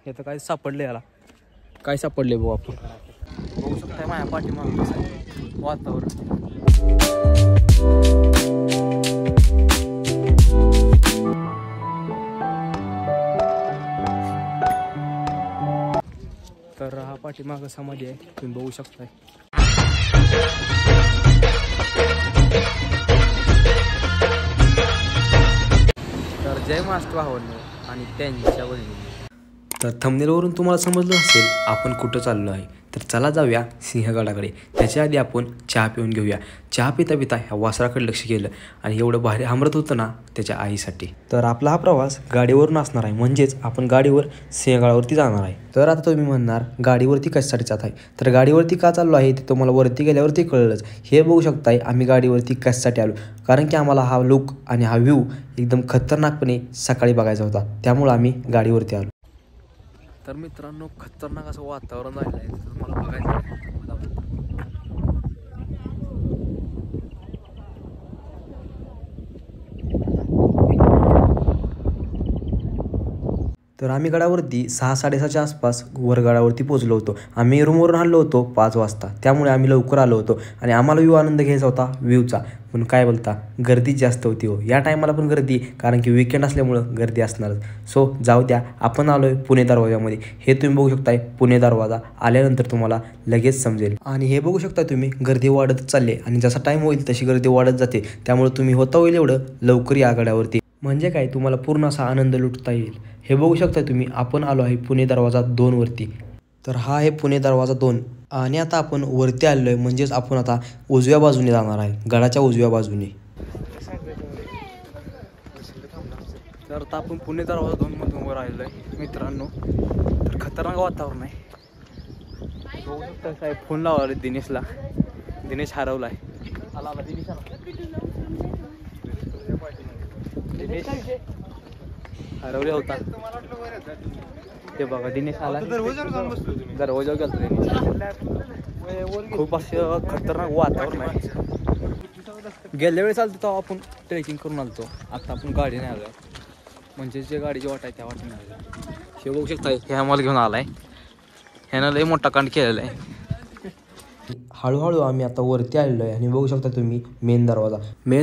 हे तर काय सापडले याला, काय सापडले भाऊ आपण बघू शकताय माझ्या पाठीमागे कसं आहे वातावरण. तर हा पाठीमागं समाधी आहे, तुम्ही बघू शकताय. तर जय महाराष्ट्र भावांनो आणि त्यांच्या वडिलांनी. तर थंबनेलवरून तुम्हाला समजलं असेल आपण कुठं चाललो आहे. तर चला जाऊया सिंहगडाकडे. त्याच्या आधी आपण चहा पिऊन घेऊया. चहा पिता पिता ह्या वासराकडे लक्ष केलं आणि एवढं भारी हमरत होतं ना त्याच्या आईसाठी. तर आपला हा प्रवास गाडीवरून असणार आहे, म्हणजेच आपण गाडीवर सिंहगडावरती जाणार आहे. तर आता तुम्ही म्हणणार गाडीवरती कशासाठी जात आहे. तर गाडीवरती का चाललो आहे ते तुम्हाला वरती गेल्यावरती कळलंच. हे बघू शकताय आम्ही गाडीवरती कशासाठी आलो, कारण की आम्हाला हा लुक आणि हा व्ह्यू एकदम खतरनाकपणे सकाळी बघायचा होता, त्यामुळं आम्ही गाडीवरती आलो. तर मित्रांनो खतरनाक असं वातावरण झालेलं आहे, तर मला बघायचं आहे. तर आम्ही गडावरती 6-6:30च्या आसपास गडावरती पोहोचलो होतो. आम्ही रूमवरून हल्लो होतो 5 वाजता, त्यामुळे आम्ही लवकर आलो होतो आणि आम्हाला व्ह्यू आनंद घ्यायचा होता व्ह्यूचा. पण काय बोलता, गर्दी जास्त होती हो. या टायमाला पण गर्दी, कारण की वीकेंड असल्यामुळं गर्दी असणारच. सो जाऊ द्या, आपण आलो आहे पुणे दरवाजामध्ये. हे तुम्ही बघू शकताय पुणे दरवाजा. आल्यानंतर तुम्हाला लगेच समजेल. आणि हे बघू शकता तुम्ही गर्दी वाढत चालली आणि जसा टाईम होईल तशी गर्दी वाढत जाते, त्यामुळे तुम्ही होता होईल एवढं लवकर या गडावरती. म्हणजे काय तुम्हाला पूर्ण असा आनंद लुटता येईल. हे बघू शकता तुम्ही आपण आलो आहे पुणे दरवाजा 2 वरती. तर हा आहे पुणे दरवाजा 2 आणि आता आपण वरती आलेलो आहे, म्हणजेच आपण आता उजव्या बाजूने जाणार आहे, गडाच्या उजव्या बाजूने. तर आता आपण पुणे दरवाजा 2 मधून वर आलेलो आहे मित्रांनो. तर खतरनाक वातावरण आहे. बघू शकता साहेब फोन लावला दिनेशला. दिनेश हरवला आहे. आला दिनेश हरवले होता. ते बघा दिनेश आला. दरवाजावर गेलतो दिनेश. खूप असं खतरनाक वातावरण आहे. गेल्या वेळेस आलतो तेव्हा आपण ट्रेकिंग करून आलतो. आता आपण गाडीने आलो, म्हणजे जे गाडीची वाट आहे त्या वाटेने आलो. हे बघू शकता हे आम्हाला घेऊन आलाय. ह्यानं लय मोठा कांड केलेला आहे. हळूहळू आम्ही आता वरती आलेलो आहे आणि बघू शकता तुम्ही मेन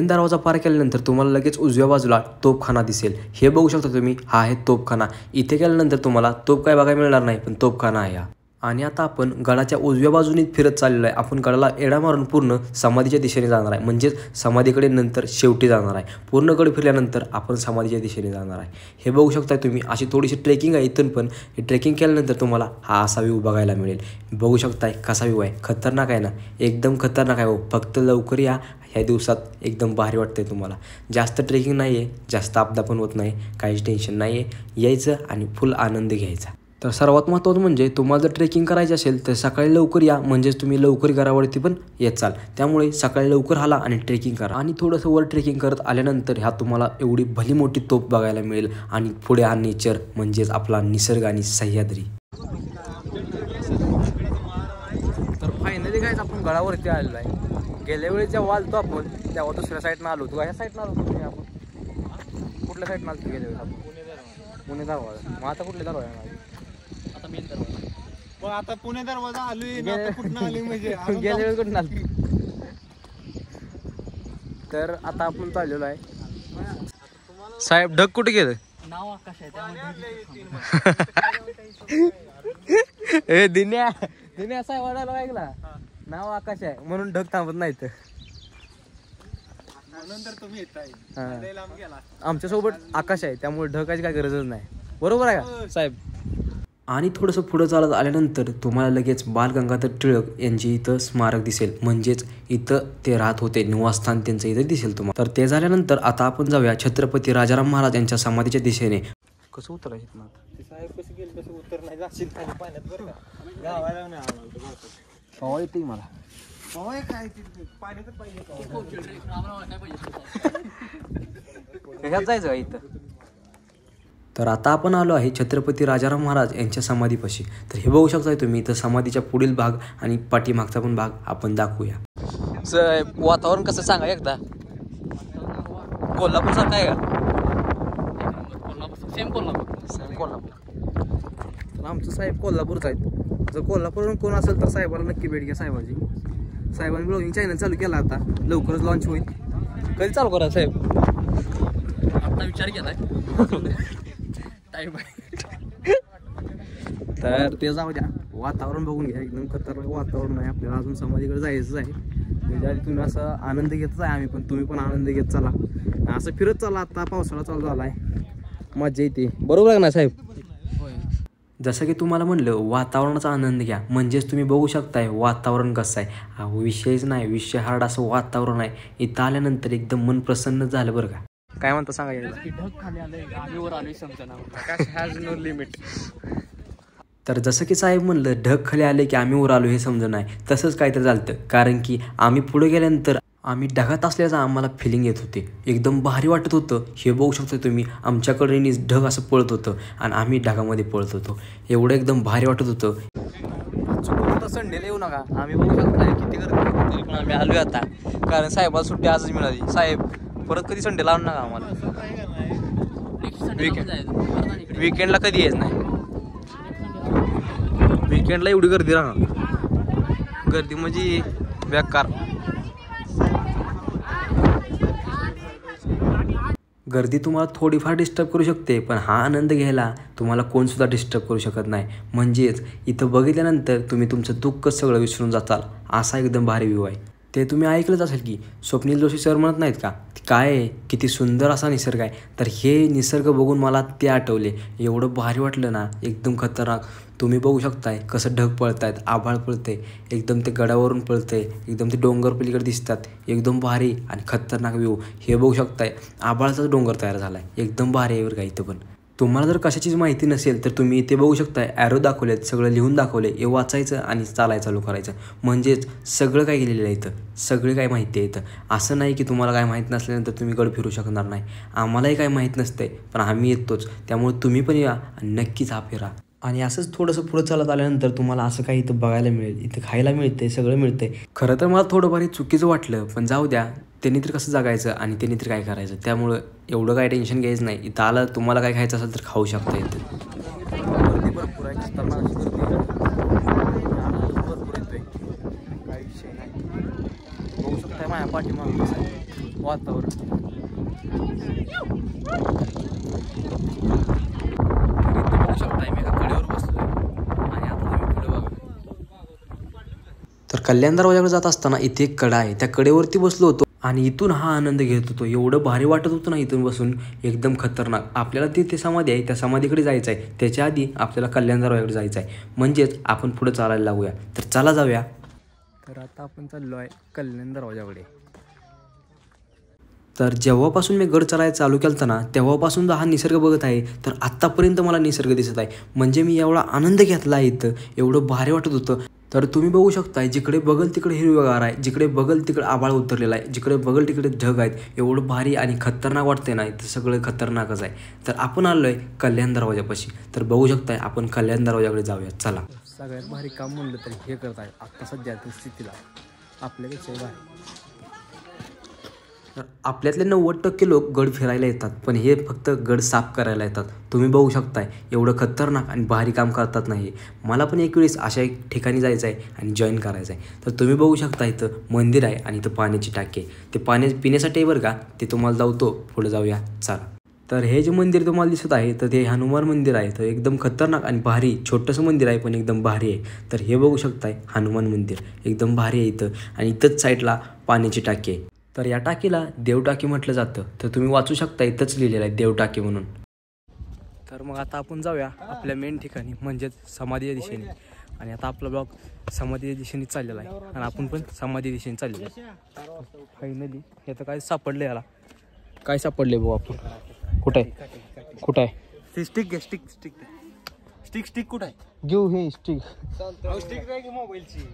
दरवाजा पार केल्यानंतर तुम्हाला लगेच उजव्या बाजूला तोफखाना दिसेल. हे बघू शकता तुम्ही, हा आहे तोफखाना. इथे गेल्यानंतर तुम्हाला तोफ काय बघायला मिळणार नाही, पण तोफखाना आहे. आणि आता आपण गडाच्या उजव्या बाजूने फिरत चाललेलो आहे. आपण गडाला एडा मारून पूर्ण समाधीच्या दिशेने जाणार आहे, म्हणजेच समाधीकडे नंतर शेवटी जाणार आहे. पूर्ण गड फिरल्यानंतर आपण समाधीच्या दिशेने जाणार आहे. हे बघू शकता तुम्ही, अशी थोडीशी ट्रेकिंग आहे इथून, पण हे ट्रेकिंग केल्यानंतर तुम्हाला हा असा व्ह्यू बघायला मिळेल. बघू शकताय कसा व्ह्यू आहे, खतरनाक आहे ना, एकदम खतरनाक आहे हो. फक्त लवकर या, ह्या दिवसात एकदम भारी वाटते तुम्हाला. जास्त ट्रेकिंग नाही आहे, जास्त आपदा पण होत नाही, काहीच टेन्शन नाही आहे. यायचं आणि फुल आनंद घ्यायचा. तर सर्वात महत्त्वाचं म्हणजे तुम्हाला जर ट्रेकिंग करायची असेल तर सकाळी लवकर या, म्हणजेच तुम्ही लवकर गडावरती पण येत चाल. त्यामुळे सकाळी लवकर आला आणि ट्रेकिंग करा. आणि थोडंसं वर ट्रेकिंग करत आल्यानंतर ह्या तुम्हाला एवढी भली मोठी तोफ बघायला मिळेल आणि पुढे हा नेचर, म्हणजेच आपला निसर्ग आणि सह्याद्री. तर फायनली काय आपण गडावरती आलेलो आहे. गेल्या वेळेस जेव्हा आलतो आपण तेव्हा दुसऱ्या साईडनं आलो होतो. ह्या साईडनं आलो होतो आपण. कुठल्या साईडनं आलो गेल्या वेळेस आपण? पुणे दरवाजा. मग आता कुठले दरवाजा? आता मेन दरवाजा. आता पुणे दरवाजा आलोय, कुठं आलोय म्हणजे गेल्या वेळेस कुठं आलो. तर आता आपण चाललेलो आहे. साहेब ढग कुठे गेलं? नाव आकाश आहे त्यामध्ये. दिन्या साहेब वाढायला ऐकला, नाव आकाश आहे म्हणून ढग थांबत नाही. तर आमच्यासोबत आकाश आहे त्यामुळे ढगाची काय गरजच नाही. बरोबर आहे का साहेब? आणि थोडंसं पुढं चालत आल्यानंतर तुम्हाला लगेच बाल गंगाधर टिळक यांची इथं स्मारक दिसेल, म्हणजेच इथं ते राहत होते, निवासस्थान त्यांचं इथं दिसेल तुम्हाला. तर ते झाल्यानंतर आता आपण जाऊया छत्रपती राजाराम महाराज यांच्या समाधीच्या दिशेने. कसं उतरायचं ना साहेब? कसं गेलं कसं उतर नाही जाशील पाण्यात बरं का? गावाला नाही आला पवा येते मला. पवा काय पाण्यातच पाहिजे. ह्यात जायचं का इथं? तर आता आपण आलो आहे छत्रपती राजाराम महाराज यांच्या समाधीपाशी. तर हे बघू शकताय तुम्ही, इथं समाधीच्या पुढील भाग आणि पाठीमागचा पण भाग आपण दाखवूया. वातावरण कसं सांगा एकदा. कोल्हापूर सारखं आहे का? सेम कोल्हापूर. तर आमचं साहेब कोल्हापूरच आहेत. जर कोल्हापूरवरून कोण असेल तर साहेबाला नक्की भेट घ्या साहेबाची. साहेबांनी ब्लॉगिंग चॅनल चालू केला आता, लवकरच लॉन्च होईल. कधी चालू करा साहेब? आता विचार केलाय टाईम तर ते जाऊ द्या. वातावरण बघून घ्या, एकदम खतरनाक वातावरण आहे. आपल्याला अजून समाधीकडे जायचंच आहे. म्हणजे आधी तुम्ही असं आनंद घेतच आहे आम्ही पण, तुम्ही पण आनंद घेत चला. असं फिरत चला. आता पावसाळा चालू झाला आहे, मजा येते. बरोबर आहे ना साहेब? जसं की तुम्हाला म्हणलं वातावरणाचा आनंद घ्या, म्हणजेच तुम्ही बघू शकताय वातावरण कसं आहे. हा विषयच नाही, विषय हार्ड असं वातावरण आहे. इथं आल्यानंतर एकदम मन प्रसन्न झालं बरं का. काय म्हणता सांगा यायला? ढग खाली आलंय, आम्ही वर आलोय समजा. आकाश हॅज नो लिमिट. तर जसं की साहेब म्हणलं ढग खाली आले की आम्ही वर आलो हे समजून नाही, तसंच काहीतरी झालं. कारण की आम्ही पुढे गेल्यानंतर आम्ही ढगात असल्याचं आम्हाला फिलिंग येत होते. एकदम भारी वाटत होतं. हे बघू शकता तुम्ही, आमच्याकडे ढग असं पळत होतं आणि आम्ही ढगामध्ये पळत होतो. एवढं एकदम भारी वाटत होतं. चुकून तर संडेला येऊ नका. आम्ही बघू शकता किती गर्दी, तरी पण आम्ही आलोय आता. कारण साहेबाला सुट्टी आजच मिळाली. साहेब परत कधी संडेला आणू नका आम्हाला. विकेंडला कधी यायच नाही. विकेंडला एवढी गर्दी राहणार, गर्दी म्हणजे बेकार. गर्दी तुम्हाला थोडीफार डिस्टर्ब करू शकते, पण हा आनंद घ्यायला तुम्हाला कोणसुद्धा डिस्टर्ब करू शकत नाही. म्हणजेच इथं बघितल्यानंतर तुम्ही तुमचं दुःख सगळं विसरून जाताल. असा एकदम भारी व्ह्यू आहे. ते तुम्ही ऐकलंच असेल की स्वप्नील जोशी सर म्हणत नाहीत का, काय आहे किती सुंदर असा निसर्ग आहे. तर हे निसर्ग बघून मला ते आठवले. एवढं भारी वाटलं ना, एकदम खतरनाक. तुम्ही बघू शकताय कसं ढग पळत आहेत, आभाळ पळते, एकदम ते गडावरून पळते, एकदम ते डोंगर पलीकडे दिसतात. एकदम भारी आणि खतरनाक व्ह्यू. हे बघू शकताय आभाळाचाच डोंगर तयार झाला आहे. एकदम भारी आहे बरं का. इथं पण तुम्हाला जर कशाचीच माहिती नसेल तर तुम्ही इथे बघू शकताय, ॲरो दाखवलेत, सगळं लिहून दाखवले. हे वाचायचं आणि चालायचं चालू करायचं. म्हणजेच सगळं काय केलेलं आहे इथं, सगळी काय माहिती आहे इथं. असं नाही की तुम्हाला काय माहीत नसल्यानंतर तुम्ही गड फिरू शकणार नाही. आम्हालाही काय माहीत नसतंय, पण आम्ही येतोच. त्यामुळे तुम्ही पण या आणि नक्कीच हा फिरा. आणि असंच थोडंसं पुढं चालत आल्यानंतर तुम्हाला असं काही इथं बघायला मिळेल, इथं खायला मिळते, सगळं मिळते. खरं तर मला थोडंफार चुकीचं वाटलं, पण जाऊ द्या. त्यांनी तर कसं जगायचं आणि त्यांनी तर काय करायचं, त्यामुळं एवढं काय टेन्शन घ्यायचं नाही. इथं आलं तुम्हाला काय खायचं असेल तर खाऊ शकता. इथं गर्दी भरपूर आहे, खतरनाक गर्दी, भरपूर येतोय, काही विषय नाही. बघू शकताय माझ्या पाठीमागं कसं आहे वातावरण. तर कल्याण दरवाजाकडे जात असताना इथे एक कडा आहे, त्या कडेवरती बसलो होतो आणि इथून हा आनंद घेत होतो. एवढं भारी वाटत होतं ना इथून बसून, एकदम खतरनाक. आपल्याला तिथे समाधी आहे, त्या समाधीकडे जायचं आहे. त्याच्या आधी आपल्याला कल्याण दरवाजाकडे जायचं आहे. म्हणजेच आपण पुढे चालायला लागूया. तर चला जाऊया. तर आता आपण चाललो आहे कल्याण दरवाजाकडे. तर जेव्हापासून मी गड चालायला चालू केलं ना, तेव्हापासून हा निसर्ग बघत आहे. तर आत्तापर्यंत मला निसर्ग दिसत आहे. म्हणजे मी एवढा आनंद घेतला आहे इथं, एवढं भारी वाटत होतं. तर तुम्ही बघू शकताय जिकडे बघल तिकडे हिरवेगार आहे, जिकडे बघल तिकडे आभाळ उतरलेला आहे, जिकडे बघल तिकडे ढग आहेत. एवढं भारी आणि खतरनाक वाटते ना, तर सगळं खतरनाकच आहे. तर आपण आलो आहे कल्याण दरवाजापाशी. तर बघू शकताय आपण कल्याण दरवाजाकडे जाऊया. चला. सगळ्यात भारी काम म्हणलं तर हे करत आहे आत्ता सध्या स्थितीला आपल्यापेक्षा भारी. तर आपल्यातले 90% लोक गड फिरायला येतात, पण हे फक्त गड साफ करायला येतात. तुम्ही बघू शकताय एवढं खतरनाक आणि भारी काम करतात नाही. मला पण एक वेळेस अशा एक ठिकाणी जायचं आहे आणि जॉईन करायचं आहे. तर तुम्ही बघू शकता इथं मंदिर आहे आणि इथं पाण्याची टाकी आहे. ते पाणी पिण्यासाठी बरं का, ते तुम्हाला जाऊतो पुढे जाऊया. चला. तर हे जे मंदिर तुम्हाला दिसत आहे तर ते हनुमान मंदिर आहे. तर एकदम खतरनाक आणि भारी छोटंसं मंदिर आहे, पण एकदम भारी आहे. तर हे बघू शकताय हनुमान मंदिर एकदम भारी आहे इथं. आणि इथंच साईडला पाण्याची टाकी आहे. तर या टाकीला देवटाकी म्हटलं जातं. तर तुम्ही वाचू शकता, इथंच लिहिलेलं आहे देवटाकी म्हणून. तर मग आता आपण जाऊया आपल्या मेन ठिकाणी, म्हणजेच समाधीच्या दिशेने. आणि आता आपला ब्लॉग समाधीच्या दिशेने चाललेला आहे आणि आपण पण समाधी दिशेने चाललेलो आहे. फायनली हे तर काय सापडलं, याला काय सापडले बघू आपण. कुठं आहे, कुठं आहे ती स्टिक घे, स्टिक स्टिक स्टिक स्टिक कुठं आहे? घेऊ हे स्टिक. स्टिक नाही की मोबाईलची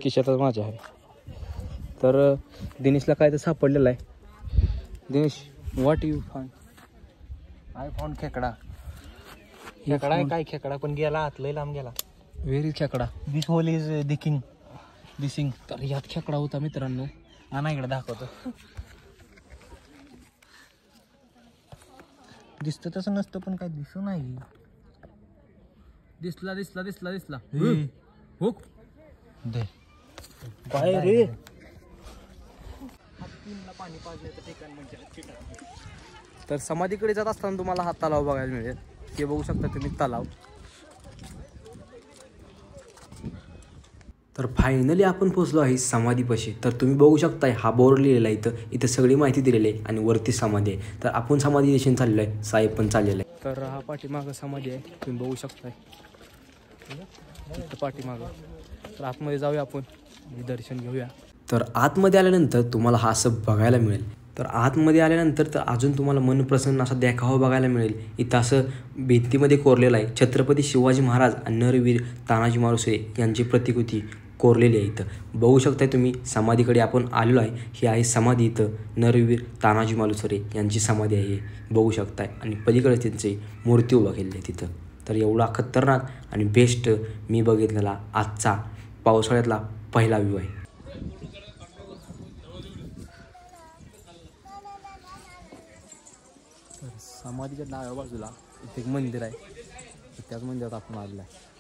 खिशातच माझ्या आहे. तर दिनेशला काय तर सापडलेलं आहे. Dinesh, what you found? I found खेकडा. खेकडा आहे काय? खेकडा पण गेला आतलंय लांब गेला. व्हेरी खेकडा. दिस होल इज दिसिंग. तर यात खेकडा होता मित्रांनो. हा ना, इकडे दाखवतो. दिसतं तसं नसतं पण काय दिसू नाही. दिसला दिसला दिसला दिसला. हो दे काय रे. तर समाधीकडे जात असताना तुम्हाला हा तलाव बघायला मिळेल. ते बघू शकता तुम्ही तलाव. तर फायनली आपण पोहोचलो आहे समाधीपाशी. तर तुम्ही बघू शकताय हा बोर्ड लिहिलेला आहे. इथं सगळी माहिती दिलेली आहे आणि वरती समाधी आहे. तर आपण समाधी दिशेने चाललो आहे. साहेब पण चाललेला आहे. तर हा पाठीमागं समाधी आहे, तुम्ही बघू शकताय पाठीमागं. तर आतमध्ये जाऊया आपण, दर्शन घेऊया. तर आतमध्ये आल्यानंतर तुम्हाला हा असं बघायला मिळेल. तर आतमध्ये आल्यानंतर तर अजून तुम्हाला मनप्रसन्न असा देखावा बघायला मिळेल. इथं असं भिंतीमध्ये कोरलेलं आहे छत्रपती शिवाजी महाराज आणि नरवीर तानाजी मालुसरे यांची प्रतिकृती कोरलेली आहे. इथं बघू शकताय तुम्ही समाधीकडे आपण आलेलो आहे. ही आहे समाधी. इथं नरवीर तानाजी मालुसरे यांची समाधी आहे, बघू शकताय. आणि पलीकडे त्यांची मूर्ती उभा केलेली आहे तिथं. तर एवढा खतरनाक आणि बेस्ट मी बघितलेला आजचा पावसाळ्यातला पहिला व्ह्यू आहे. तर समाधीच्या डाव्या बाजूला इथे एक मंदिर आहे. त्याच मंदिरात आपण आलेलो आहे.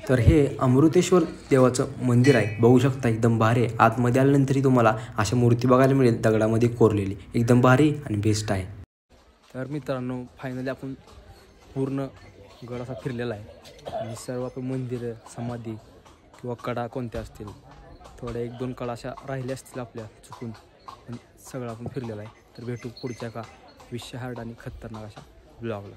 तर हे अमृतेश्वर देवाचं मंदिर आहे, बघू शकता. एकदम भारी आहे. आतमध्ये आल्यानंतरही तुम्हाला अशा मूर्ती बघायला मिळेल दगडामध्ये कोरलेली. एकदम भारी आणि बेस्ट आहे. तर मित्रांनो फायनली आपण पूर्ण गड असा फिरलेला आहे. आणि सर्व आपण मंदिरं, समाधी किंवा कडा कोणत्या असतील, थोड्या 1-2 कडा अशा राहिल्या असतील आपल्या चुकून, पण सगळं आपण फिरलेलं आहे. तर भेटू पुढच्या का विषय हार्ड आणि खतरनाक अशा ब्लॉगला.